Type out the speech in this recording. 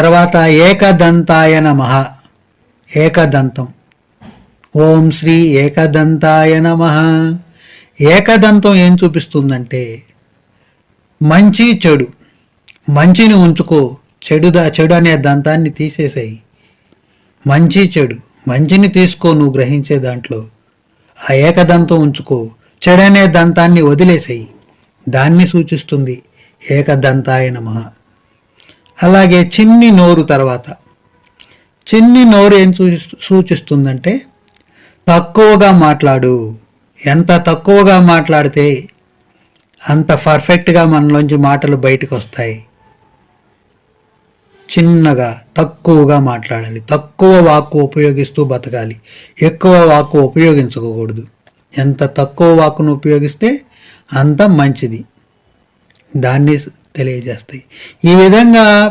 తర్వాత ఏకదంతాయ నమః. ఏకదంతం. ఓం శ్రీ ఏకదంతాయ నమః. ఏకదంతం ఏం చూపిస్తుందంటే మంచి చెడు. మంచిని ఉంచుకో, చెడు అనే దంతాన్ని తీసేసాయి. మంచి చెడు, మంచిని తీసుకో నువ్వు గ్రహించే దాంట్లో. ఆ ఏకదంతం ఉంచుకో, చెడు అనే దంతాన్ని వదిలేసాయి. దాన్ని సూచిస్తుంది ఏకదంతాయ నమః. అలాగే చిన్ని నోరు. తర్వాత చిన్ని నోరు ఏం సూచిస్తుందంటే తక్కువగా మాట్లాడు. ఎంత తక్కువగా మాట్లాడితే అంత పర్ఫెక్ట్గా మనలోంచి మాటలు బయటకు వస్తాయి. చిన్నగా తక్కువగా మాట్లాడాలి. తక్కువ వాక్కు ఉపయోగిస్తూ బతకాలి. ఎక్కువ వాక్కు ఉపయోగించకూడదు. ఎంత తక్కువ వాక్కును ఉపయోగిస్తే అంత మంచిది. దాన్ని తెలియజేస్తాయి. ఈ విధంగా